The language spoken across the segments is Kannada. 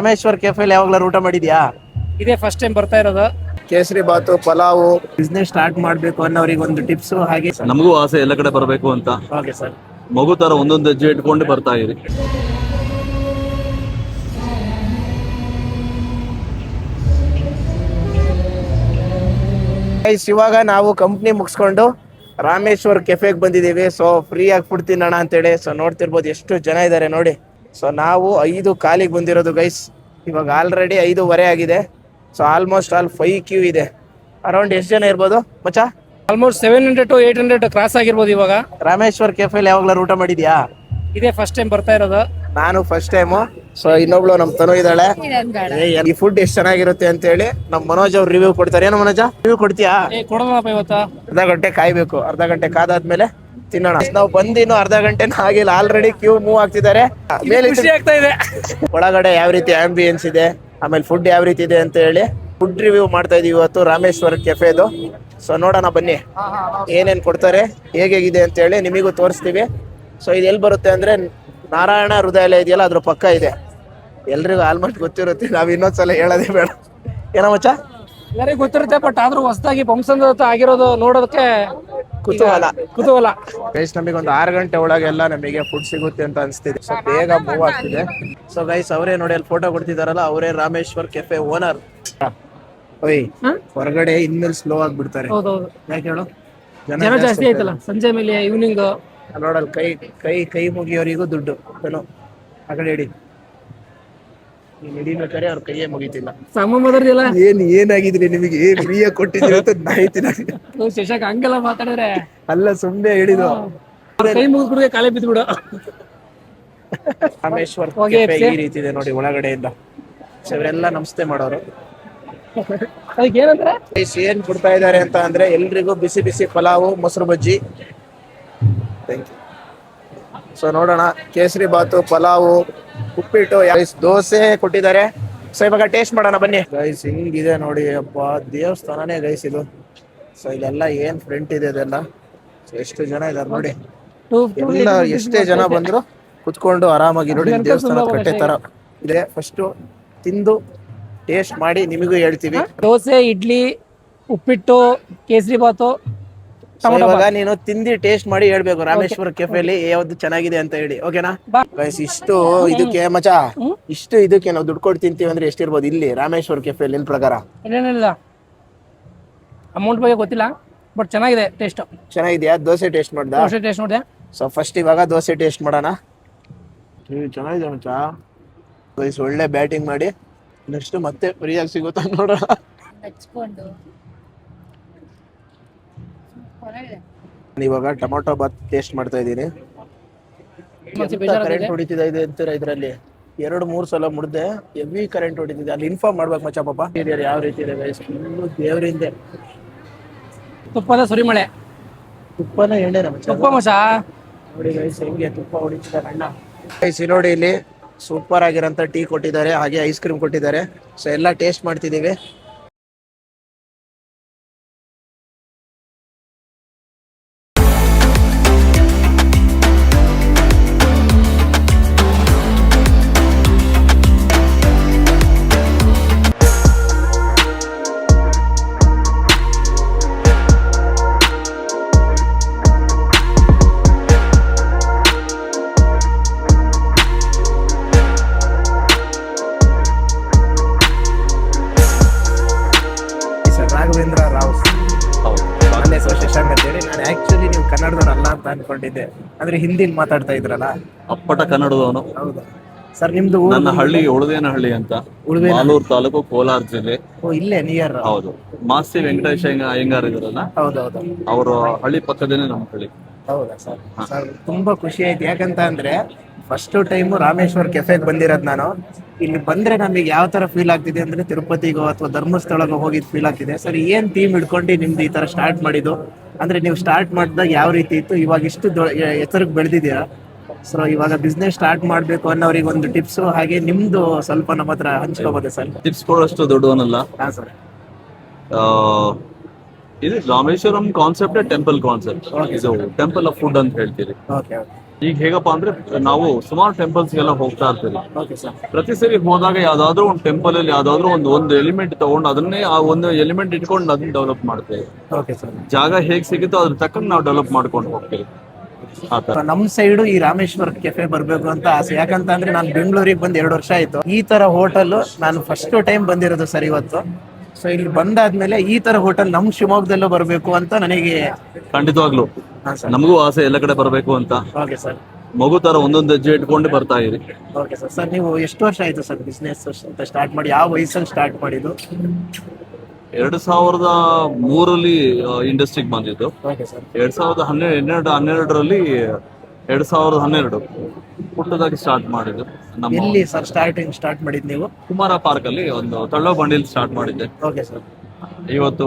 ರಾಮೇಶ್ವರ್ ಕೆಫೆಲ್ ಯಾವಾಗ್ಲಾರು ಊಟ ಮಾಡಿದ್ಯಾ? ಇದೇ ಫಸ್ಟ್ ಟೈಮ್ ಬರ್ತಾ ಇರೋದು. ಕೇಸರಿ ಬಾತು, ಪಲಾವು, ಬಿಸ್ನೆಸ್ ಸ್ಟಾರ್ಟ್ ಮಾಡ್ಬೇಕು ಅನ್ನೋರಿಗೆ ಒಂದು ಟಿಪ್ಸ್ ಹಾಗೆ ನಮಗೂ ಆಸೆ ಎಲ್ಲ ಕಡೆ ಬರಬೇಕು ಅಂತ. Okay sir. ಮಗು ತರ ಒಂದೊಂದು ಹೆಜ್ಜೆ ಇಟ್ಕೊಂಡು ಬರ್ತಾ ಇರಿ. ಇವಾಗ ನಾವು ಕಂಪ್ನಿ ಮುಗಿಸ್ಕೊಂಡು ರಾಮೇಶ್ವರ್ ಕೆಫೆಗೆ ಬಂದಿದ್ದೀವಿ. ಸೊ ಫ್ರೀ ಆಗಿ ಫುಡ್ ತಿನ್ನೋಣ ಅಂತೇಳಿ. ಸೊ ನೋಡ್ತಿರ್ಬೋದು ಎಷ್ಟು ಜನ ಇದ್ದಾರೆ ನೋಡಿ. ಸೊ ನಾವು 5 ಕಾಲಿಗೆ ಬಂದಿರೋದು ಗೈಸ್. ಇವಾಗ ಆಲ್ರೆಡಿ 5:15 ಆಗಿದೆ. ಸೊ ಆಲ್ಮೋಸ್ಟ್ ಆಲ್ 5 ಕ್ಯೂ ಇದೆ. ಅರೌಂಡ್ ಎಷ್ಟು ಜನ ಇರ್ಬೋದು ಮಚ್ಚಾ? ಆಲ್ಮೋಸ್ಟ್ 700 to 800 ಕ್ರಾಸ್ ಆಗಿರ್ಬೋದು ಇವಾಗ. ರಾಮೇಶ್ವರ್ ಕೆಫೆಲ್ ಯಾವಾಗ್ಲಾರು ಊಟ ಮಾಡಿದ್ಯಾ? ಇದೇ ಫಸ್ಟ್ ಟೈಮ್ ಬರ್ತಾ ಇರೋದು. ನಾನು ಫಸ್ಟ್ ಟೈಮು. ಸೊ ಇನ್ನೊಬ್ಳು ನಮ್ ತನು ಇದ್ದಾಳೆ. ಈ ಫುಡ್ ಎಷ್ಟು ಚೆನ್ನಾಗಿರುತ್ತೆ ಅಂತ ಹೇಳಿ ನಮ್ ಮನೋಜ್ ಅವ್ರು ರಿವ್ಯೂ ಕೊಡ್ತಾರೆ. ಏನು ಮನೋಜ, ರಿವ್ಯೂ ಕೊಡ್ತೀಯಾ? ಕೊಡೋಣಪ್ಪ ಇವತ್ತ. ಅರ್ಧ ಗಂಟೆ ಕಾಯ್ಬೇಕು. ಅರ್ಧ ಗಂಟೆ ಕಾದಾದ್ಮೇಲೆ ತಿನ್ನೋಣ. ನಾವು ಬಂದಿನ್ನು ಅರ್ಧ ಗಂಟೆನೂ ಆಗಿಲ್ಲ, ಆಲ್ರೆಡಿ ಕ್ಯೂ ಮೂವ್ ಆಗ್ತಿದ್ದಾರೆ. ಖುಷಿ ಆಗ್ತಾ ಇದೆ. ಒಳಗಡೆ ಯಾವ ರೀತಿ ಆಂಬಿಯನ್ಸ್ ಇದೆ, ಆಮೇಲೆ ಫುಡ್ ಯಾವ ರೀತಿ ಇದೆ ಅಂತ ಹೇಳಿ ಫುಡ್ ರಿವ್ಯೂ ಮಾಡ್ತಾ ಇದೀವಿ ಇವತ್ತು ರಾಮೇಶ್ವರ್ ಕೆಫೆದು. ಸೊ ನೋಡೋಣ ಬನ್ನಿ ಏನೇನ್ ಕೊಡ್ತಾರೆ, ಹೇಗಿದೆ ಅಂತ ಹೇಳಿ ನಿಮಗೂ ತೋರಿಸ್ತೀವಿ. ಸೊ ಇದು ಎಲ್ಲಿ ಬರುತ್ತೆ ಅಂದ್ರೆ ನಾರಾಯಣ ಹೃದಯಾಲಯ ಇದೆಯಲ್ಲ, ಅದ್ರ ಪಕ್ಕ ಇದೆ. ಎಲ್ರಿಗೂ ಆಲ್ಮೋಸ್ಟ್ ಗೊತ್ತಿರುತ್ತೆ, ನಾವ್ ಇನ್ನೊಂದ್ಸಲ ಹೇಳೋದೇ ಬೇಡ. ಏನೋ ಮಚ್ಚ? ಎಲ್ಲರಿಗೂ ಗೊತ್ತಿರುತ್ತೆ, ಬಟ್ ಆದ್ರೂ ಹೊಸದಾಗಿ ಫಂಕ್ಷನ್ ಆಗಿರೋದು ನೋಡೋದಕ್ಕೆ ಕುತೂಹಲ. ಗೈಸ್ ನಮಗೆ ಒಂದು 6 ಗಂಟೆ ಒಳಗೆಲ್ಲ ನಮಗೆ ಫುಡ್ ಸಿಗುತ್ತೆ ಅಂತ ಅನ್ಸ್ತಿದೆ. ಸೊ ಬೇಗ ಮೂವ್ ಆಗ್ತಿದೆ. ಸೊ ಗೈಸ್ ಅವರೇ ನೋಡಿ, ಅಲ್ಲಿ ಫೋಟೋ ಕೊಡ್ತಿದಾರಲ್ಲ, ಅವರೇ ರಾಮೇಶ್ವರ್ ಕೆಫೆ ಓನರ್. ಓಯ್ ಹೊರಗಡೆ ಇನ್ಮೇಲೆ ಸ್ಲೋ ಆಗ್ಬಿಡ್ತಾರೆ. ಹೌದೌದು, ಯಾಕೆ ಹೇಳು? ಜನ ಜಾಸ್ತಿ ಆಯ್ತಲ್ಲ ಸಂಜೆ ಮೇಲೆ ಈವ್ನಿಂಗ್. ನೋಡಲ್ ಕೈ ಮುಗಿಯೋರಿಗೂ ದುಡ್ಡು. ಏನೋ ಆ ಕಡೆ ಹಿಡಿ, ನೀನ್ ಹಿಡಿಬೇಕಾರೆ ಅವ್ರ ಕೈಯೇ ಮುಗಿತಿಲ್ಲ. ಸಾಮಾನ್ಯಲ್ಲ ಏನಾಗಿದ್ರಿ ನಿಮಗೆ? ಫ್ರೀಯಾಗಿ ಕೊಟ್ಟಿದ್ದೀರಿ ಅಂತ ನಾಯ್ತಿನ ಶಶಾಕ್ ಹಂಗೆಲ್ಲ ಮಾತಾಡಿದ್ರೆ ಅಲ್ಲ, ಸುಮ್ನೆ ಹೇಳಿದು. ಕೈ ಮುಗಿದ್ಬಿಡುವೆ, ಕಾಲೇ ಬಿದ್ಬಿಡು. ರಾಮೇಶ್ವರ್ ಕೆಫೆ ಈ ರೀತಿ ಇದೆ ನೋಡಿ ಒಳಗಡೆಯಿಂದ. ಸೊ ಇವರೆಲ್ಲ ನಮಸ್ತೆ ಮಾಡೋರು. ಅದಕ್ಕೆ ಏನಂದ್ರೆ ಏನ್ ಕೊಡ್ತಾ ಇದಾರೆ ಅಂತ ಅಂದ್ರೆ ಎಲ್ರಿಗೂ ಬಿಸಿ ಬಿಸಿ ಪಲಾವು, ಮೊಸರು ಬಜ್ಜಿ. ಸೊ ನೋಡೋಣ, ಕೇಸರಿ ಬಾತು, ಪಲಾವು, ಉಪ್ಪಿಟ್ಟು, ದೋಸೆ ಕೊಟ್ಟಿದ್ದಾರೆ. ಸೊ ಇವಾಗ ಟೇಸ್ಟ್ ಮಾಡೋಣ ಬನ್ನಿ ಗೈಸ್. ಹಿಂಗಿದೆ ನೋಡಿ, ಅಪ್ಪ ದೇವಸ್ಥಾನನೇ ಗೈಸ್ ಇದು. ಸೊ ಇಲ್ಲೆಲ್ಲ ಏನ್ ಫ್ರಂಟ್ ಇದೆ ಅದೆಲ್ಲ. ಸೊ ಎಷ್ಟು ಜನ ಇದಾರೆ ನೋಡಿ. ಎಲ್ಲ ಎಷ್ಟೇ ಜನ ಬಂದ್ರು ಕುತ್ಕೊಂಡು ಆರಾಮಾಗಿ ನೋಡಿ, ದೇವಸ್ಥಾನದ ಕಟ್ಟೆ ತರ ಇದೆ. ಫಸ್ಟ್ ತಿಂದು ಟೇಸ್ಟ್ ಮಾಡಿ ನಿಮಗೂ ಹೇಳ್ತೀವಿ. ದೋಸೆ, ಇಡ್ಲಿ, ಉಪ್ಪಿಟ್ಟು, ಕೇಸರಿ ಬಾತು. ಇವಾಗ ನೀನು ತಿಂದಿ ಟೇಸ್ಟ್ ಮಾಡಿ ಹೇಳ್ಬೇಕು ರಾಮೇಶ್ವರ ಕೆಫೆಲಿ ಯಾವ್ದು ಚೆನ್ನಾಗಿದೆ ಅಂತ ಹೇಳಿ. ಓಕೆನಾ ಗೈಸ್? ಇಷ್ಟು ಇದಕ್ಕೆ ಮಚಾ, ಇಷ್ಟು ಇದಕ್ಕೆ ನಾವು ದುಡ್ಡು ಕೊಟ್ಟು ತಿಂತೀವಿ ಅಂದ್ರೆ ಎಷ್ಟಿರ್ಬೋದು ಇಲ್ಲಿ ರಾಮೇಶ್ವರ ಕೆಫೆಲಿ ನಿನ್ ಪ್ರಕಾರ? ಏನೇನಿಲ್ಲ, ಅಮೌಂಟ್ ಬಗ್ಗೆ ಗೊತ್ತಿಲ್ಲ, ಬಟ್ ಚೆನ್ನಾಗಿದೆ ಟೇಸ್ಟ್. ಚೆನ್ನಾಗಿದ್ಯಾ? ದೋಸೆ ಟೇಸ್ಟ್ ಮಾಡ್ದ? ದೋಸೆ ಟೇಸ್ಟ್ ನೋಡಿದೆ. ಸೊ ಫಸ್ಟ್ ಇವಾಗ ದೋಸೆ ಟೇಸ್ಟ್ ಮಾಡೋಣ. ಚೆನ್ನಾಗಿದೆ ಮಚಾ. ಗೈಸ್ ಒಳ್ಳೆ ಬ್ಯಾಟಿಂಗ್ ಮಾಡಿ ನೆಕ್ಸ್ಟ್ ಮತ್ತೆ ಫ್ರೀಯಾಗಿ ಸಿಗುತ್ತಾ ನೋಡೋಣ. ಇವಾಗ ಟೊಮೊಟೊ ಬಾತ್ ಟೇಸ್ಟ್ ಮಾಡ್ತಾ ಇದ್ದೀನಿ. ಕರೆಂಟ್ ಹೊಡಿತಿದೆ ಅಂತೀರ ಇದ್ರಲ್ಲಿ. 2-3 ಸಲ ಮುಡ್ದೆ, ಹೆವಿ ಕರೆಂಟ್ ಹೊಡಿತಿದೆ. ಅಲ್ಲಿ ಇನ್ಫಾರ್ಮ್ ಮಾಡ್ಬೇಕು ಮಚ್ಚ ಪಾಪ. ಯಾವ ರೀತಿ ಇದೆ ಗೈಸ್? ದೇವರಿಂದ ತುಪ್ಪದ ಸುರಿಮಳೆ. ತುಪ್ಪನ ಎಣ್ಣೆ ತುಪ್ಪ ಮಚ್ಚ ನೋಡಿ ಗೈಸ್, ಹೆಂಗೆ ತುಪ್ಪ ಹೊಡಿತಿದ್ದಾರೆ ಅಣ್ಣ. ಗೈಸ್ ನೋಡಿ, ಇಲ್ಲಿ ಸೂಪರ್ ಆಗಿರೋಂಥ ಟೀ ಕೊಟ್ಟಿದ್ದಾರೆ, ಹಾಗೆ ಐಸ್ ಕ್ರೀಮ್ ಕೊಟ್ಟಿದ್ದಾರೆ. ಸೊ ಎಲ್ಲ ಟೇಸ್ಟ್ ಮಾಡ್ತಿದ್ದೀವಿ. ರಾಘವೇಂದ್ರ ರಾವ್, ನನ್ನ ಹೆಸರು ಶಶಾಂಕ್ ಅಂತ ಹೇಳಿ. ನಾನು ಆಕ್ಚುಲಿ ನೀವು ಕನ್ನಡದವ್ರು ಅಲ್ಲ ಅಂತ ಅನ್ಕೊಂಡಿದ್ದೆ, ಅಂದ್ರೆ ಹಿಂದಿಲಿ ಮಾತಾಡ್ತಾ ಇದ್ರಲ್ಲ. ಅಪ್ಪಟ ಕನ್ನಡದವನು. ಹೌದಾ ಸರ್? ನಿಮ್ದು ನನ್ನ ಹಳ್ಳಿ ಉಳುವೇನಹಳ್ಳಿ ಅಂತ, ಮಾಲೂರು ತಾಲೂಕು, ಕೋಲಾರ ಜಿಲ್ಲೆ. ಇಲ್ಲೇ ನಿಯರ್. ಹೌದು, ಮಾಸ್ತಿ ವೆಂಕಟೇಶ್ ಅಯ್ಯಂಗಾರ್ ಇದ್ರಲ್ಲ, ಹೌದೌದು, ಅವರ ಹಳ್ಳಿ ಪಕ್ಕದೇನೆ ನಮ್ಮ ಹಳ್ಳಿ. ಹೌದಾ ಸರ್? ಸರ್ ತುಂಬಾ ಖುಷಿ ಆಯ್ತು. ಯಾಕಂತ ಅಂದ್ರೆ ಫಸ್ಟ್ ಟೈಮ್ ರಾಮೇಶ್ವರ್ ಕೆಫೆಗೆ ಬಂದಿರೋದು ನಾನು. ಇಲ್ಲಿ ಬಂದ್ರೆ ನಮಗೆ ಯಾವ ತರ ಫೀಲ್ ಆಗ್ತಿದೆ ಅಂದ್ರೆ ತಿರುಪತಿಗೋ ಅಥವಾ ಧರ್ಮಸ್ಥಳಗೋ ಹೋಗಿದ್ ಫೀಲ್ ಆಗ್ತಿದೆ. ಸರ್ ಏನ್ ಥೀಮ್ ಇಟ್ಕೊಂಡು ನಿಮ್ದು ಈ ತರ ಸ್ಟಾರ್ಟ್ ಮಾಡಿದ್ದು? ಅಂದ್ರೆ ನೀವು ಸ್ಟಾರ್ಟ್ ಮಾಡಿದಾಗ ಯಾವ ರೀತಿ ಇತ್ತು, ಇವಾಗ ಇಷ್ಟು ಎತ್ತರಕ್ಕೆ ಬೆಳೆದಿದ್ದೀರಾ. ಸೊ ಇವಾಗ ಬಿಸ್ನೆಸ್ ಸ್ಟಾರ್ಟ್ ಮಾಡ್ಬೇಕು ಅನ್ನೋರಿಗೆ ಒಂದು ಟಿಪ್ಸ್, ಹಾಗೆ ನಿಮ್ದು ಸ್ವಲ್ಪ ನಮ್ಮ ಹತ್ರ ಹಂಚ್ಕೋಬೋದಾ ಸರ್? ಟಿಪ್ಸ್ ಕೊಡೋಷ್ಟು ದೊಡ್ಡವನಲ್ಲ. ಹಾ ಸರ್. ಇದು ರಾಮೇಶ್ವರಂ ಕಾನ್ಸೆಪ್ಟ್ ಟೆಂಪಲ್ ಕಾನ್ಸೆಪ್ಟ್. ಇದು ಟೆಂಪಲ್ ಆಫ್ ಫುಡ್ ಅಂತ ಹೇಳ್ತೀರಿ. ಓಕೆ. ಈಗ ಹೇಗಪ್ಪ ಅಂದ್ರೆ ನಾವು ಸುಮಾರು ಟೆಂಪಲ್ಸ್ ಗೆಲ್ಲ ಹೋಗ್ತಾ ಇರ್ತೀವಿ. Okay sir. ಪ್ರತಿ ಸರಿ ಹೋದಾಗ ಯಾವ್ದಾದ್ರು ಒಂದು ಟೆಂಪಲ್ ಅಲ್ಲಿ ಯಾವ್ದಾದ್ರು ಒಂದು ಎಲಿಮೆಂಟ್ ತಗೊಂಡು ಅದನ್ನೇ ಆ ಒಂದು ಎಲಿಮೆಂಟ್ ಇಟ್ಕೊಂಡು ಅದನ್ನ ಡೆವಲಪ್ ಮಾಡ್ತೇವೆ. Okay sir. ಜಾಗ ಹೇಗ್ ಸಿಗುತ್ತೋ ಅದ್ರ ತಕ್ಕಂಗೆ ನಾವು ಡೆವಲಪ್ ಮಾಡ್ಕೊಂಡು ಹೋಗ್ತೀವಿ. ಆತರ ನಮ್ ಸೈಡು ಈ ರಾಮೇಶ್ವರ ಕೆಫೆ ಬರ್ಬೇಕು ಅಂತ ಆಸೆ. ಯಾಕಂತ ಅಂದ್ರೆ ನಾನು ಬೆಂಗಳೂರಿಗೆ ಬಂದ್ 2 ವರ್ಷ ಆಯ್ತು. ಈ ತರ ಹೋಟೆಲ್ ನಾನು ಫಸ್ಟ್ ಟೈಮ್ ಬಂದಿರೋದು ಸರ್ ಇವತ್ತು. ಸೊ ಇಲ್ಲಿ ಬಂದಾದ್ಮೇಲೆ ಈ ತರ ಹೋಟೆಲ್ ನಮ್ ಶಿವಮೊಗ್ಗದಲ್ಲೂ ಬರ್ಬೇಕು ಅಂತ ನನಗೆ. ಖಂಡಿತವಾಗ್ಲು ಹಾ ಸರ್. ನಮಗೂ ಆಸೆ ಎಲ್ಲ ಕಡೆ ಬರಬೇಕು ಅಂತ. Okay sir. ಮಗು ತರ ಒಂದೊಂದು ಹೆಜ್ಜೆ ಇಟ್ಕೊಂಡು ಬರ್ತಾ ಇರಿ. Okay sir. ಸರ್ ನೀವು ಎಷ್ಟು ವರ್ಷ ಆಯ್ತು ಸರ್ ಬಿಸ್ನೆಸ್ ಅಂತ ಸ್ಟಾರ್ಟ್ ಮಾಡಿ? ಯಾವ ವಯಸ್ಸಲ್ಲಿ ಸ್ಟಾರ್ಟ್ ಮಾಡಿದ್ದು? 2003 ಇಂಡಸ್ಟ್ರಿಗೆ ಬಂದಿದ್ದು. Okay sir. 2012ರಲ್ಲಿ 2012 ಪುಟ್ಟದಾಗಿ ಸ್ಟಾರ್ಟ್ ಮಾಡಿದ್ದು. ನಮ್ಮ ಎಲ್ಲಿ ಸರ್ ಸ್ಟಾರ್ಟ್ ಮಾಡಿದ್ದು ನೀವು? ಕುಮಾರ ಪಾರ್ಕ್ ಅಲ್ಲಿ ಒಂದು ತಳ್ಳೋ ಬಂಡಿಲ್ ಸ್ಟಾರ್ಟ್ ಮಾಡಿದ್ದೆ. Okay sir. ಇವತ್ತು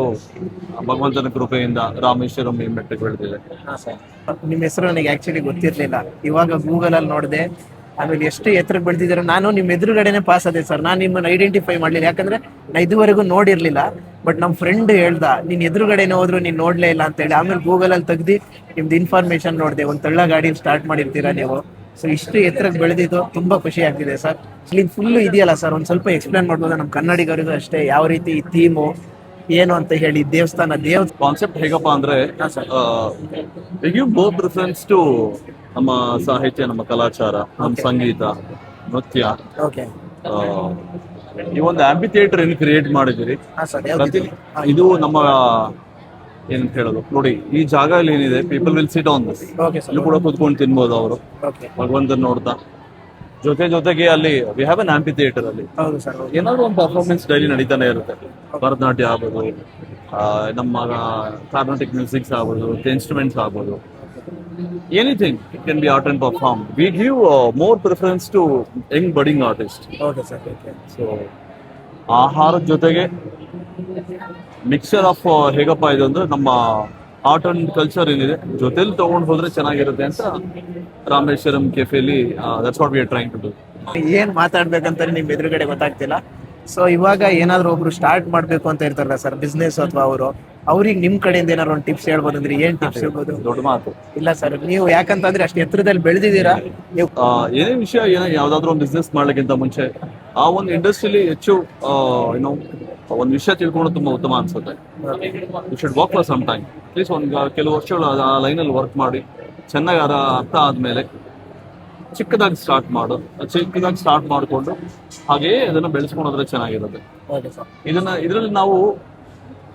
ಭಗವಂತನ ಕೃಪೆಯಿಂದ ರಾಮೇಶ್ವರಂ ಈ ಮೆಟ್ಟಿಗೆ ಬೆಳೆದಿದೆ. ಹಾ ಸರ್. ನಿಮ್ಮ ಹೆಸರು ನನಗೆ ಆಕ್ಚುಲಿ ಗೊತ್ತಿರ್ಲಿಲ್ಲ. ಇವಾಗ ಗೂಗಲ್ ಅಲ್ಲಿ ನೋಡಿದೆ. ಆಮೇಲೆ ಎಷ್ಟು ಎತ್ತರಕ್ಕೆ ಬೆಳೆದಿದ್ದೀರ. ನಾನು ನಿಮ್ಮ ಎದುರುಗಡೆನೆ ಪಾಸ್ ಆದೆ ಸರ್. ನಾನು ನಿಮ್ಮನ್ನ ಐಡೆಂಟಿಫೈ ಮಾಡ್ಲಿಲ್ಲ, ಯಾಕಂದ್ರೆ ನಾ ಇದುವರೆಗೂ ನೋಡಿರ್ಲಿಲ್ಲ. ಬಟ್ ನಮ್ಮ ಫ್ರೆಂಡ್ ಹೇಳ್ದ ನೀನ್ ಎದುರುಗಡೆನೆ ಹೋದ್ರು ನೀನ್ ನೋಡ್ಲೇ ಇಲ್ಲ ಅಂತ ಹೇಳಿ. ಆಮೇಲೆ ಗೂಗಲ್ ಅಲ್ಲಿ ತೆಗ್ದು ನಿಮ್ದು ಇನ್ಫಾರ್ಮೇಶನ್ ನೋಡಿದೆ. ಒಂದು ತಳ್ಳ ಗಾಡಿ ಸ್ಟಾರ್ಟ್ ಮಾಡಿರ್ತೀರಾ ನೀವು. ಸೊ ಇಷ್ಟು ಎತ್ತರಕ್ಕೆ ಬೆಳೆದಿದ್ದು ತುಂಬಾ ಖುಷಿ ಆಗ್ತಿದೆ ಸರ್. ಇಲ್ಲಿ ಫುಲ್ ಇದೆಯಲ್ಲ ಸರ್, ಒಂದ್ ಸ್ವಲ್ಪ ಎಕ್ಸ್ಪ್ಲೇನ್ ಮಾಡ್ಬೋದಾ ನಮ್ಮ ಕನ್ನಡಿಗರಿಗೂ ಅಷ್ಟೇ, ಯಾವ ರೀತಿ ಈ ಥೀಮು ಏನು ಅಂತ ಹೇಳಿ. ದೇವಸ್ಥಾನ ಕಾನ್ಸೆಪ್ಟ್ ಹೇಗಪ್ಪ ಅಂದ್ರೆ ಹಾ sir. Give more preference to ನಮ್ಮ ಸಾಹಿತ್ಯ, ನಮ್ಮ ಕಲಾಚಾರ, ನಮ್ಮ ಸಂಗೀತ, ನೃತ್ಯ. ಓಕೆ. ಈ ಒಂದು ಆಂಪಿ ಥಿಯೇಟರ್ ಏನು ಕ್ರಿಯೇಟ್ ಮಾಡಿದಿರಿ. ಹಾ ಸರ್. ಇದು ನಮ್ಮ ಏನಂತ ಹೇಳೋದು ನೋಡಿ, ಈ ಜಾಗ ಅಲ್ಲಿ ಏನಿದೆ, people will sit on this. Okay sir. ಇಲ್ಲಿ ಕೂಡ ಕೂತ್ಕೊಂಡು ತಿನ್ಬೋದು ಅವರು ಓಕೆ. ಭಗವಂತನ ನೋಡ್ತಾ. ಜೊತೆಗೆ ಅಲ್ಲಿ ವಿ ಹ್ಯಾವ್ ಅನ್ ಆಂಪಿ ಥಿಯೇಟರ್ ಅಲ್ಲಿ ಹೌದು ಸರ್. ಏನಾದ್ರು ಒಂದು ಪರ್ಫಾರ್ಮೆನ್ಸ್ ಡೈಲಿ ನಡೀತಾನೆ ಇರುತ್ತೆ. ಭರತನಾಟ್ಯ ಆಗ್ಬೋದು, ನಮ್ಮ ಕಾರ್ನಾಟಿಕ್ ಮ್ಯೂಸಿಕ್ಸ್ ಆಗ್ಬೋದು, ಇನ್ಸ್ಟ್ರೂಮೆಂಟ್ಸ್ ಆಗ್ಬೋದು, anything it can be art and perform. We give more preference to young budding artist. Okay sir. Okay. So ಆಹಾರದ ಜೊತೆಗೆ ಮಿಕ್ಸರ್ ಆಫ್ ಹೇಗಪ್ಪ ಇದು ಅಂದ್ರೆ ನಮ್ಮ ಆರ್ಟ್ ಅಂಡ್ ಕಲ್ಚರ್ ಏನಿದೆ ಜೊತೆಲಿ ತಗೊಂಡು ಹೋದ್ರೆ ಚೆನ್ನಾಗಿರುತ್ತೆ ಅಂತ ರಾಮೇಶ್ವರಂ ಕೆಫೆಲಿ that's what we are trying to do. ಏನ್ ಮಾತಾಡ್ಬೇಕಂತ ನಿಮ್ ಎದುರುಗಡೆ ಗೊತ್ತಾಗ್ತಿಲ್ಲ. ಸೊ ಇವಾಗ ಏನಾದ್ರು ಒಬ್ರು ಸ್ಟಾರ್ಟ್ ಮಾಡ್ಬೇಕು ಅಂತ ಇರ್ತಾರಲ್ಲ ಸರ್, ಬಿಸ್ನೆಸ್ ಅಥವಾ ಅವ್ರಿಗೆ ನಿಮ್ ಕಡೆಯಿಂದ ಏನಾದ್ರು ಒಂದು ಟಿಪ್ಸ್ ಹೇಳ್ಬೋದು ಅಂದ್ರೆ ಏನ್ ಟಿಪ್ಸ್ ಹೇಳ್ಬೋದು? ದೊಡ್ಡ ಮಾತು ಇಲ್ಲ ಸರ್, ನೀವು ಯಾಕಂತಂದ್ರೆ ಅಷ್ಟು ಎತ್ತರದಲ್ಲಿ ಬೆಳೆದಿದ್ದೀರಾ ನೀವು. ಏನೇ ವಿಷಯ ಯಾವ್ದಾದ್ರು ಒಂದು ಬಿಸ್ನೆಸ್ ಮಾಡ್ಲಿಕ್ಕಿಂತ ಮುಂಚೆ ಆ ಒಂದು ಇಂಡಸ್ಟ್ರಿಲಿ ಹೆಚ್ಚು ಏನೋ ಒಂದು ವಿಷಯ ತಿಳ್ಕೊಂಡು ತುಂಬಾ ಉತ್ತಮ ಅನ್ಸುತ್ತೆ. You should work for some time. Please ಒಂದು ಕೆಲವು ವರ್ಷಗಳು ಆ ಲೈನಲ್ಲಿ ವರ್ಕ್ ಮಾಡಿ ಚೆನ್ನಾಗಿ ಅರ್ಥ ಆದ್ಮೇಲೆ ಚಿಕ್ಕದಾಗಿ ಸ್ಟಾರ್ಟ್ ಮಾಡಿಕೊಂಡು ಹಾಗೆಯೇ ಅದನ್ನ ಬೆಳೆಸ್ಕೊಂಡ್ರೆ ಚೆನ್ನಾಗಿರುತ್ತೆ. Okay sir. ಇದರಲ್ಲಿ ನಾವು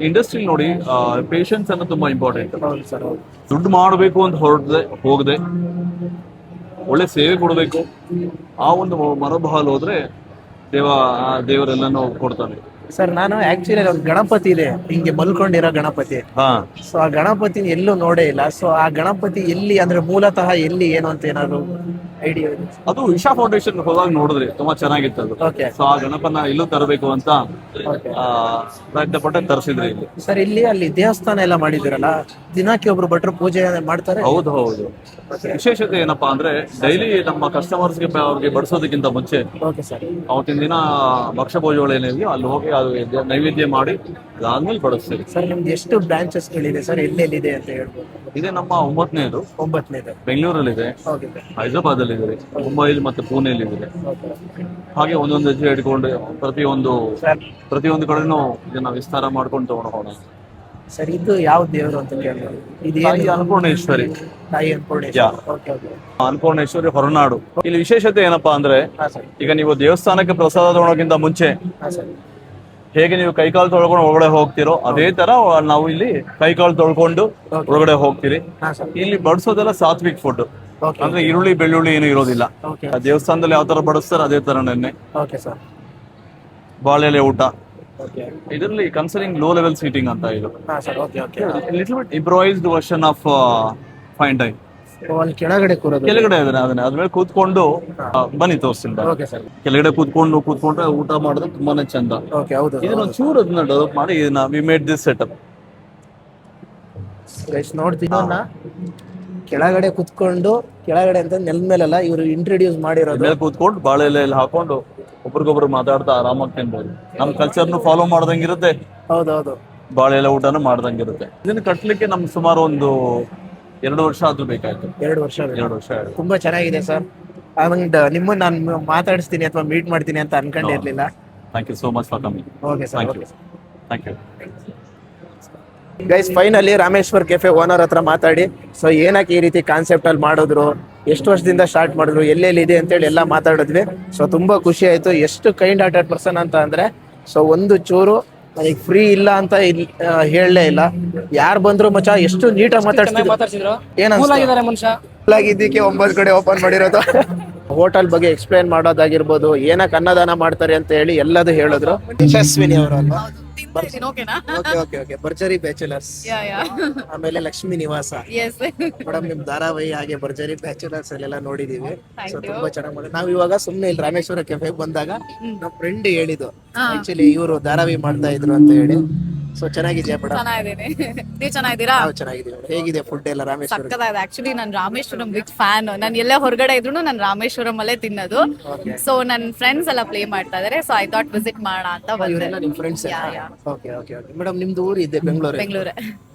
ಇಂಡಸ್ಟ್ರಿ ನೋಡಿ ಪೇಷನ್ಸ್ ಅನ್ನೋ ತುಂಬಾ ಇಂಪಾರ್ಟೆಂಟ್. ಹೌದು ಸರ್. ಹೌದು. ದುಡ್ಡು ಮಾಡಬೇಕು ಅಂತ ಹೋಗದೆ ಒಳ್ಳೆ ಸೇವೆ ಕೊಡಬೇಕು, ಆ ಒಂದು ಮನೋಭಾವ ಹೋದ್ರೆ ದೇವರೆಲ್ಲನೂ ಕೊಡ್ತಾನೆ. ಸರ್ ನಾನು ಆಕ್ಚುಲಿ ಒಂದು ಗಣಪತಿ ಇದೆ ಹಿಂಗೆ ಮಲ್ಕೊಂಡಿರೋ ಗಣಪತಿ. ಸೊ ಆ ಗಣಪತಿನ ಎಲ್ಲೂ ನೋಡೇ ಇಲ್ಲ. ಸೊ ಆ ಗಣಪತಿ ಎಲ್ಲಿ ಅಂದ್ರೆ ಮೂಲತಃ ಎಲ್ಲಿ ಏನು ಅಂತ ಏನಾದ್ರು ಐಡಿಯಾ ಇದೆ? ಅದು ಇಶಾ ಫೌಂಡೇಶನ್ ಹೋದಾಗ ನೋಡಿದ್ರಿ, ತುಂಬಾ ಚೆನ್ನಾಗಿತ್ತು ಅದು. ಓಕೆ. ಸೊ ಆ ಗಣಪನ ಇಲ್ಲೂ ತರಬೇಕು ಅಂತ ಪ್ರಯತ್ನ ಪಟ್ಟೆ ತರಿಸಿದ್ರಿ ಇಲ್ಲಿ. ಸರ್ ಇಲ್ಲಿ ಅಲ್ಲಿ ದೇವಸ್ಥಾನ ಎಲ್ಲ ಮಾಡಿದಿರಲ್ಲ, ದಿನಕ್ಕೆ ಒಬ್ರು ಭಟ್ರು ಪೂಜೆ ಮಾಡ್ತಾರೆ. ಹೌದು. ವಿಶೇಷತೆ ಏನಪ್ಪಾ ಅಂದ್ರೆ ಡೈಲಿ ನಮ್ಮ ಕಸ್ಟಮರ್ಸ್ಗೆ ಅವ್ರಿಗೆ ಬಡಿಸೋದಕ್ಕಿಂತ ಮುಂಚೆ ಓಕೆ ಸರ್. ಅವತ್ತಿನ ದಿನ ಭಕ್ಷ್ಯ ಭೋಜಗಳು ಏನಿದೆಯೋ ಅಲ್ಲಿ ಹೋಗಿ ಅದು ನೈವೇದ್ಯ ಮಾಡಿ ಅದಾದ್ಮೇಲೆ ಬಡಿಸ್ತೀವಿ. ಸರ್ ನಿಮ್ದು ಎಷ್ಟು ಬ್ರಾಂಚಸ್ಗಳಿದೆ ಸರ್, ಎಲ್ಲೆಲ್ಲಿದೆ ಅಂತ ಹೇಳ್ಬೋದು? ಇದೇ ನಮ್ಮ 9ನೇದು. 9ನೇದು ಬೆಂಗಳೂರಲ್ಲಿದೆ, ಓಕೆ ಸರ್. ಹೈದರಾಬಾದ್ ಅಲ್ಲಿ ಇದೆ, ಮುಂಬೈಲಿ ಮತ್ತೆ ಪುಣೆಯಲ್ಲಿ ಇದೆ. ಹಾಗೆ ಒಂದೊಂದು ಹೆಜ್ಜೆ ಇಟ್ಕೊಂಡು ಪ್ರತಿಯೊಂದು ಕಡೆನೂ ಇದನ್ನ ವಿಸ್ತಾರ ಮಾಡ್ಕೊಂಡು ತಗೊಂಡು ಹೋಗೋಣ. ಸರ್ ಇದು ಯಾವ ದೇವರು ಅಂತ ಕೇಳ್ಬೋದು? ಇದು ತಾಯಿ ಅನ್ನಪೂರ್ಣೇಶ್ವರಿ. ತಾಯಿ ಅನ್ನಪೂರ್ಣೇಶ್ವರಿ. Okay okay. ಅನ್ನಪೂರ್ಣೇಶ್ವರಿ ಹೊರನಾಡು. ಇಲ್ಲಿ ವಿಶೇಷತೆ ಏನಪ್ಪಾ ಅಂದ್ರೆ ಹಾ ಸರ್. ಈಗ ನೀವು ದೇವಸ್ಥಾನಕ್ಕೆ ಪ್ರಸಾದ ತಗೊಳೋಕ್ಕಿಂತ ಮುಂಚೆ ಹಾ ಸರ್. ಹೇಗೆ ನೀವು ಕೈಕಾಲು ತೊಳ್ಕೊಂಡು ಒಳಗಡೆ ಹೋಗ್ತಿರೋ ಅದೇ ತರ ನಾವು ಇಲ್ಲಿ ಕೈಕಾಲು ತೊಳ್ಕೊಂಡು ಒಳಗಡೆ ಹೋಗ್ತೀರಿ. ಹಾ ಸರ್. ಇಲ್ಲಿ ಬಡಿಸೋದೆಲ್ಲ ಸಾತ್ವಿಕ್ ಫುಡ್, ಓಕೆ. ಅಂದ್ರೆ ಈರುಳ್ಳಿ ಬೆಳ್ಳುಳ್ಳಿ ಏನು ಇರೋದಿಲ್ಲ. ಓಕೆ. ದೇವಸ್ಥಾನದಲ್ಲಿ ಯಾವ ತರ ಬಡಿಸ್ತಾರೆ ಅದೇ ತರ ನೆನ್ನೆ ಓಕೆ ಸರ್. ಬಾಳೆಲೆ ಊಟ. ಓಕೆ. ಇದರಲ್ಲಿ ಕನ್ಸಿಡರಿಂಗ್ ಲೋ ಲೆವೆಲ್ ಸೀಟಿಂಗ್ ಅಂತ ಇದು. ಹಾ sir. Okay okay. Little bit improvised version of fine time. ಅಲ್ಲಿ ಕೆಳಗಡೆ ಕೂರೋದು? ಕೆಳಗಡೆ ಅದನ್ನ ಅದ್ಮೇಲೆ ಕೂತ್ಕೊಂಡು ಬನ್ನಿ ತೋರಿಸ್ತೀನಿ. Okay sir. ಕೆಳಗಡೆ ಕೂತ್ಕೊಂಡ್ರೆ ಊಟ ಮಾಡಿದ್ರೆ ತುಂಬಾನೇ ಚಂದ. ಓಕೆ. ಹೌದು. ಇದನ್ನ ಚೂರು ಅದನ್ನ ಡೆವಲಪ್ ಮಾಡಿ ಇದನ್ನ we made this setup. Guys ನೋಡ್ತಿದ್ದೋ ಕೆಳಗಡೆ ಕುತ್ಕೊಂಡು, ಕೆಳಗಡೆ ಅಂತ ನೆಲದ ಮೇಲೆಲ್ಲ ಇವರು ಇಂಟ್ರೊಡ್ಯೂಸ್ ಮಾಡಿರೋದು. ಮೇಲೆ ಕೂತ್ಕೊಂಡು ಬಾಳೆ ಎಲೆ ಎಲ್ಲ ಹಾಕೊಂಡು ಒಬ್ರಿಗೊಬ್ರು ಮಾತಾಡ್ತಾ ಆರಾಮಾಗಿ ತಿನ್ಬೋದು. ನಮ್ ಕಲ್ಚರ್ನು ಫಾಲೋ ಮಾಡ್ದಂಗಿರುತ್ತೆ, ಹೌದೌದು. ಬಾಳೆ ಎಲೆ ಊಟನೂ ಮಾಡ್ದಂಗಿರುತ್ತೆ. ಇದನ್ನ ಕಟ್ಲಿಕ್ಕೆ ನಮ್ಗೆ ಸುಮಾರು ಒಂದು 2 ವರ್ಷ ಆದ್ರೂ ಬೇಕಾಯ್ತು. 2 ವರ್ಷ 2 ವರ್ಷ ಆಯ್ತು. ತುಂಬಾ ಚೆನ್ನಾಗಿದೆ ಸರ್. ಅಂಡ್ ನಿಮ್ಮನ್ನ ನಾನು ಮಾತಾಡಿಸ್ತೀನಿ ಅಥವಾ ಮೀಟ್ ಮಾಡ್ತೀನಿ ಅಂತ ಅನ್ಕೊಂಡಿರ್ಲಿಲ್ಲ. Thank you so much for coming. Okay sir. Thank you. Guys finally Rameshwar cafe owner ಹತ್ರ ಮಾತಾಡಿ, ಸೊ ಏನಕ್ಕೆ ಈ ರೀತಿ ಕಾನ್ಸೆಪ್ಟ್ ಅಲ್ಲಿ ಮಾಡಿದ್ರು, ಎಷ್ಟು ವರ್ಷದಿಂದ ಸ್ಟಾರ್ಟ್ ಮಾಡಿದ್ರು, ಎಲ್ಲೆಲ್ಲಿ ಇದೆ ಅಂತೇಳಿ ಎಲ್ಲ ಮಾತಾಡಿದ್ವಿ. ಸೊ ತುಂಬಾ ಖುಷಿ ಆಯ್ತು. ಎಷ್ಟು ಕೈಂಡ್ ಹಾರ್ಟೆಡ್ ಪರ್ಸನ್ ಅಂತ ಅಂದ್ರೆ, ಸೊ ಒಂದು ಚೂರು ಈಗ ಫ್ರೀ ಇಲ್ಲ ಅಂತ ಹೇಳಲೇ ಇಲ್ಲ. ಯಾರು ಬಂದ್ರು ಮಚ್ಚ ಎಷ್ಟು ನೀಟಾಗಿ ಮಾತಾಡ್ಸಿದ್ರು. ಏನ್ ಕೂಲ್ ಆಗಿದ್ದಾರೆ ಮನುಷ್ಯ. ಆಗಿದ್ದಕ್ಕೆ 9 ಕಡೆ ಓಪನ್ ಮಾಡಿರೋದು. ಹೋಟೆಲ್ ಬಗ್ಗೆ ಎಕ್ಸ್ಪ್ಲೈನ್ ಮಾಡೋದಾಗಿರ್ಬೋದು, ಏನಕ್ಕೆ ಅನ್ನದಾನ ಮಾಡ್ತಾರೆ ಅಂತ ಹೇಳಿ ಎಲ್ಲದು ಹೇಳಿದ್ರು. ಯಶಸ್ವಿನಿ ಅವರಲ್ವಾ? ಓಕೆ ಭರ್ಜರಿ ಬ್ಯಾಚುಲರ್ಸ್, ಆಮೇಲೆ ಲಕ್ಷ್ಮೀ ನಿವಾಸ. ಮೇಡಮ್ ನಿಮ್ ಧಾರಾವಾಹಿ ಹಾಗೆ ಭರ್ಜರಿ ಬ್ಯಾಚುಲರ್ಸ್ ಅಲ್ಲೆಲ್ಲ ನೋಡಿದೀವಿ. ಸೊ ತುಂಬಾ ಚೆನ್ನಾಗಿ ಮಾಡಿ. ನಾವ್ ಇವಾಗ ಸುಮ್ನೆ ಇಲ್ಲಿ ರಾಮೇಶ್ವರ ಕೆಫೆ ಬಂದಾಗ ನಮ್ ಫ್ರೆಂಡ್ ಹೇಳಿದ್ದು ಆಕ್ಚುಲಿ ಇವರು ಧಾರಾವಾಹಿ ಮಾಡ್ತಾ ಇದ್ರು ಅಂತ ಹೇಳಿ. ಸೊ ಚೆನ್ನಾಗಿದ್ಯಾ ಮೇಡಮ್? ನೀವು ಚೆನ್ನಾಗಿದ್ದೀರಾ? ನಾವು ಚೆನ್ನಾಗಿದ್ದೀವಿ. ಹೇಗಿದೆ ಫುಡ್ ಎಲ್ಲ ರಾಮೇಶ್ವರ? ಸಕ್ಕತ್ತಾಗಿದೆ. ಆಕ್ಚುಲಿ ನಾನು ರಾಮೇಶ್ವರಂ ಬಿಗ್ ಫ್ಯಾನ್. ನಾನು ಎಲ್ಲೇ ಹೊರಗಡೆ ಇದ್ರು ನಾನು ರಾಮೇಶ್ವರಂ ಅಲ್ಲೇ ತಿನ್ನೋದು. ಸೊ ನನ್ನ ಫ್ರೆಂಡ್ಸ್ ಎಲ್ಲ ಪ್ಲೇ ಮಾಡ್ತಾ ಇದಾರೆ. ಸೊ ಐ ಥಾಟ್ ವಿಸಿಟ್ ಮಾಡೋಣ ಅಂತ ಬಂದೆ. ಇವರೆಲ್ಲ ನಿಮ್ ಫ್ರೆಂಡ್ಸ್? ಓಕೆ ಮೇಡಮ್, ನಿಮ್ದು ಊರು ಇದೆ ಬೆಂಗಳೂರು?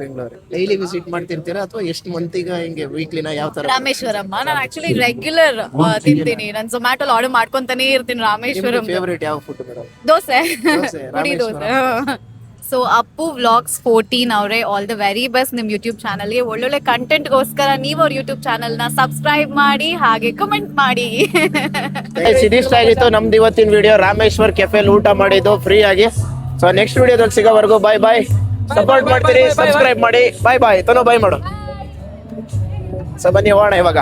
ಬೆಂಗಳೂರು. ಡೈಲಿ ವಿಸಿಟ್ ಮಾಡ್ತಿರ್ತೀರಾ ಅಥವಾ ಎಷ್ಟು ಮಂತಿಗ ಹಿಂಗೆ ವೀಕ್ಲಿನ ಯಾವ ತರ? ರಾಮೇಶ್ವರಂ ನಾನು ಆಕ್ಚುಲಿ ರೆಗ್ಯುಲರ್ ತಿಂತೀನಿ. ನಾನು ಝೊಮ್ಯಾಟೊ ಆರ್ಡರ್ ಮಾಡ್ಕೊಂತಾನೆ ಇರ್ತೀನಿ ರಾಮೇಶ್ವರಂ. ಫೇವರೇಟ್ ಯಾವ ಫುಡ್ ಮೇಡಮ್? ದೋಸೆ, ಪುಡಿ ದೋಸೆ. ಸೊ ಅಪ್ಪು ವ್ಲಾಗ್ಸ್ 14 ಅವರೇ ಆಲ್ ದ ವೆರಿ ಬೆಸ್ಟ್ ನಿಮ್ ಯೂಟ್ಯೂಬ್ ಚಾನಲ್ಗೆ. ಒಳ್ಳೊಳ್ಳೆ ಕಂಟೆಂಟ್ಗೋಸ್ಕರ ನೀವು ಅವ್ರ ಯೂಟ್ಯೂಬ್ ಚಾನಲ್ ನ ಸಬ್ಸ್ಕ್ರೈಬ್ ಮಾಡಿ, ಹಾಗೆ ಕಮೆಂಟ್ ಮಾಡಿ. ಇದಿಷ್ಟ ಆಗಿತ್ತು ನಮ್ದು ಇವತ್ತಿನ ವಿಡಿಯೋ. ರಾಮೇಶ್ವರ್ ಕೆಫೆಲ್ ಊಟ ಮಾಡಿದ್ದು ಫ್ರೀ ಆಗಿ. ಸೊ ನೆಕ್ಸ್ಟ್ ವಿಡಿಯೋದಲ್ಲಿ ಸಿಗೋವರೆಗೂ ಬಾಯ್. ಸಪೋರ್ಟ್ ಮಾಡ್ತೀರಿ, ಸಬ್ಸ್ಕ್ರೈಬ್ ಮಾಡಿ. ಬಾಯ್. ತನೋ ಬಾಯ್ ಮಾಡು. ಸೊ ಬನ್ನಿ ಹೋಗೋಣ ಇವಾಗ.